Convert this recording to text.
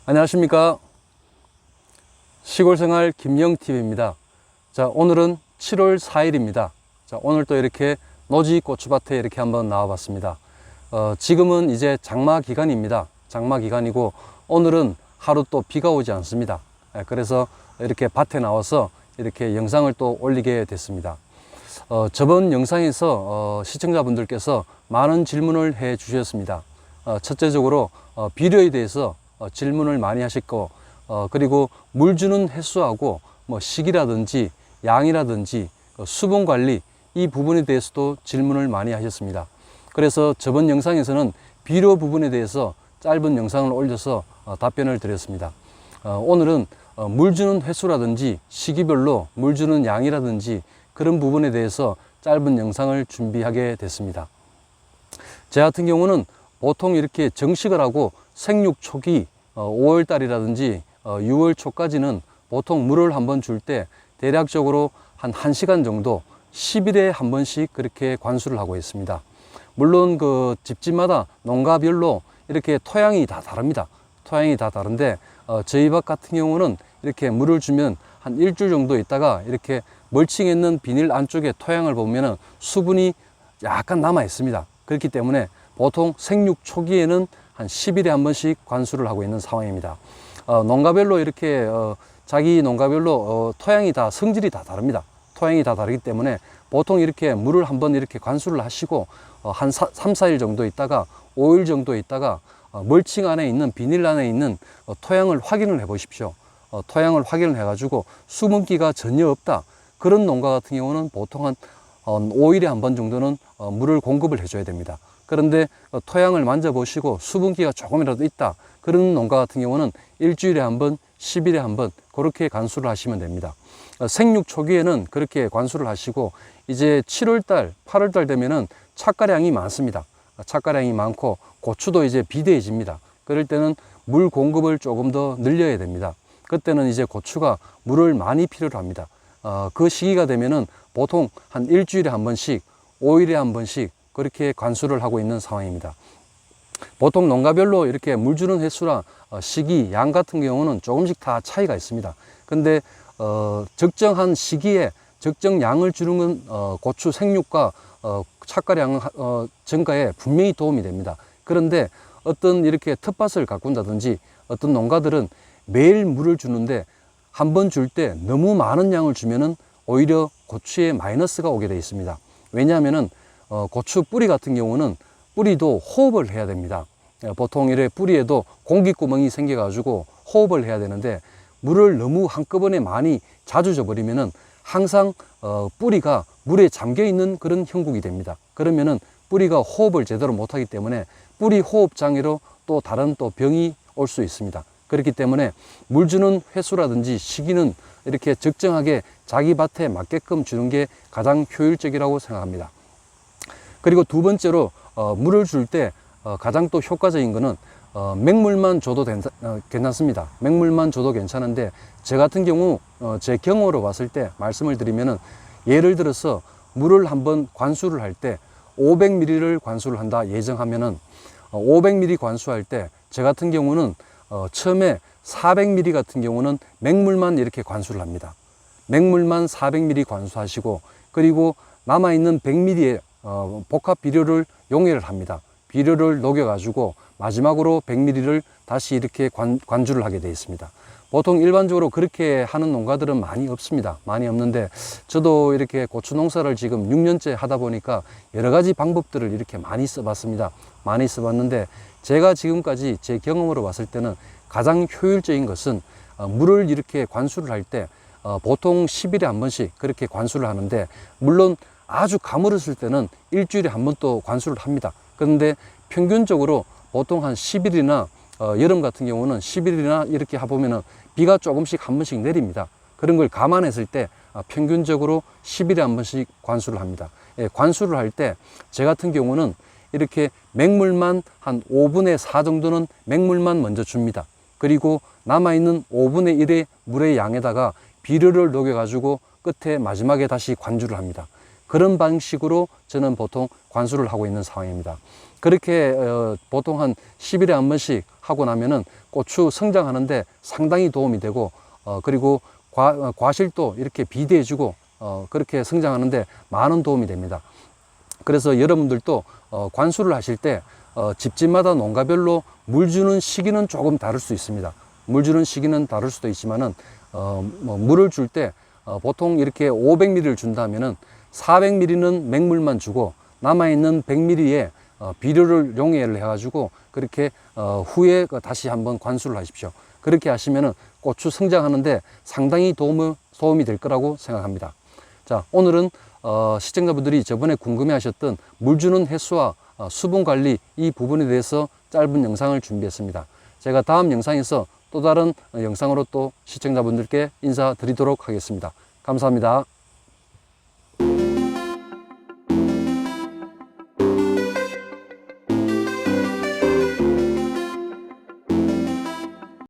안녕하십니까. 시골생활 김영TV입니다. 자, 오늘은 7월 4일입니다. 자, 오늘 또 이렇게 노지 고추밭에 이렇게 한번 나와봤습니다. 지금은 이제 장마 기간입니다. 장마 기간이고 오늘은 하루 또 비가 오지 않습니다. 그래서 이렇게 밭에 나와서 이렇게 영상을 또 올리게 됐습니다. 저번 영상에서 시청자분들께서 많은 질문을 해 주셨습니다. 첫째적으로 비료에 대해서 질문을 많이 하셨고, 그리고 물 주는 횟수하고 뭐 시기라든지 양이라든지 수분 관리 이 부분에 대해서도 질문을 많이 하셨습니다. 그래서 저번 영상에서는 비료 부분에 대해서 짧은 영상을 올려서 답변을 드렸습니다. 오늘은 물 주는 횟수라든지 시기별로 물 주는 양이라든지 그런 부분에 대해서 짧은 영상을 준비하게 됐습니다. 제 같은 경우는 보통 이렇게 정식을 하고 생육 초기 5월 달이라든지 6월 초까지는 보통 물을 한번 줄 때 대략적으로 한 1시간 정도 10일에 한 번씩 그렇게 관수를 하고 있습니다. 물론 그 집집마다 농가별로 이렇게 토양이 다 다릅니다. 토양이 다 다른데 저희 밭 같은 경우는 이렇게 물을 주면 한 일주일 정도 있다가 이렇게 멀칭해 있는 비닐 안쪽에 토양을 보면은 수분이 약간 남아 있습니다. 그렇기 때문에 보통 생육 초기에는 한 10일에 한 번씩 관수를 하고 있는 상황입니다. 농가별로 이렇게 자기 농가별로 토양이 다 성질이 다 다릅니다. 토양이 다 다르기 때문에 보통 이렇게 물을 한번 이렇게 관수를 하시고 한 3, 4일 정도 있다가 5일 정도 있다가 멀칭 안에 있는 비닐 안에 있는 토양을 확인을 해 보십시오. 토양을 확인을 해 가지고 수분기가 전혀 없다, 그런 농가 같은 경우는 보통 한 5일에 한 번 정도는 물을 공급을 해줘야 됩니다. 그런데 토양을 만져보시고 수분기가 조금이라도 있다, 그런 농가 같은 경우는 일주일에 한 번, 10일에 한 번 그렇게 관수를 하시면 됩니다. 생육 초기에는 그렇게 관수를 하시고 이제 7월달, 8월달 되면은 착가량이 많습니다. 착가량이 많고 고추도 이제 비대해집니다. 그럴 때는 물 공급을 조금 더 늘려야 됩니다. 그때는 이제 고추가 물을 많이 필요로 합니다. 그 시기가 되면은 보통 한 일주일에 한 번씩, 5일에 한 번씩 그렇게 관수를 하고 있는 상황입니다. 보통 농가별로 이렇게 물 주는 횟수나 시기, 양 같은 경우는 조금씩 다 차이가 있습니다. 근데 적정한 시기에 적정 양을 주는 건 고추 생육과 착가량 증가에 분명히 도움이 됩니다. 그런데 어떤 이렇게 텃밭을 가꾼다든지 어떤 농가들은 매일 물을 주는데 한 번 줄 때 너무 많은 양을 주면은 오히려 고추에 마이너스가 오게 되어 있습니다. 왜냐하면은 고추 뿌리 같은 경우는 뿌리도 호흡을 해야 됩니다. 보통 이래 뿌리에도 공기구멍이 생겨 가지고 호흡을 해야 되는데 물을 너무 한꺼번에 많이 자주 줘버리면은 항상 뿌리가 물에 잠겨 있는 그런 형국이 됩니다. 그러면은 뿌리가 호흡을 제대로 못하기 때문에 뿌리 호흡 장애로 또 다른 또 병이 올 수 있습니다. 그렇기 때문에 물 주는 횟수라든지 시기는 이렇게 적정하게 자기 밭에 맞게끔 주는 게 가장 효율적이라고 생각합니다. 그리고 두 번째로 물을 줄 때 가장 또 효과적인 거는 맹물만 줘도 괜찮습니다. 맹물만 줘도 괜찮은데 제 같은 경우 제 경험으로 봤을 때 말씀을 드리면은, 예를 들어서 물을 한번 관수를 할 때 500ml를 관수를 한다 예정하면은 500ml 관수할 때 제 같은 경우는 처음에 400ml 같은 경우는 맹물만 이렇게 관수를 합니다. 맹물만 400ml 관수하시고, 그리고 남아있는 100ml의 복합 비료를 용해를 합니다. 비료를 녹여 가지고 마지막으로 100ml를 다시 이렇게 관주를 하게 되어 있습니다. 보통 일반적으로 그렇게 하는 농가들은 많이 없습니다. 많이 없는데 저도 이렇게 고추 농사를 지금 6년째 하다 보니까 여러 가지 방법들을 이렇게 많이 써봤습니다. 많이 써봤는데 제가 지금까지 제 경험으로 봤을 때는 가장 효율적인 것은 물을 이렇게 관수를 할 때 보통 10일에 한 번씩 그렇게 관수를 하는데, 물론 아주 가물었을 때는 일주일에 한 번 또 관수를 합니다. 그런데 평균적으로 보통 한 10일이나 여름 같은 경우는 10일이나 이렇게 해보면은 비가 조금씩 한 번씩 내립니다. 그런 걸 감안했을 때 평균적으로 10일에 한 번씩 관수를 합니다. 관수를 할 때 제 같은 경우는 이렇게 맹물만 한 5분의 4 정도는 맹물만 먼저 줍니다. 그리고 남아있는 5분의 1의 물의 양에다가 비료를 녹여 가지고 끝에 마지막에 다시 관주를 합니다. 그런 방식으로 저는 보통 관수를 하고 있는 상황입니다. 그렇게 보통 한 10일에 한 번씩 하고 나면은 고추 성장하는데 상당히 도움이 되고, 그리고 과실도 이렇게 비대해주고, 그렇게 성장하는데 많은 도움이 됩니다. 그래서 여러분들도 관수를 하실 때 집집마다 농가별로 물 주는 시기는 조금 다를 수 있습니다. 물 주는 시기는 다를 수도 있지만은 물을 줄 때 보통 이렇게 500ml를 준다면은 400ml는 맹물만 주고 남아있는 100ml에 비료를 용해를 해가지고 그렇게 후에 다시 한번 관수를 하십시오. 그렇게 하시면은 고추 성장하는데 상당히 도움이 될 거라고 생각합니다. 자, 오늘은 시청자분들이 저번에 궁금해 하셨던 물 주는 횟수와 수분 관리 이 부분에 대해서 짧은 영상을 준비했습니다. 제가 다음 영상에서 또 다른 영상으로 또 시청자분들께 인사드리도록 하겠습니다. 감사합니다.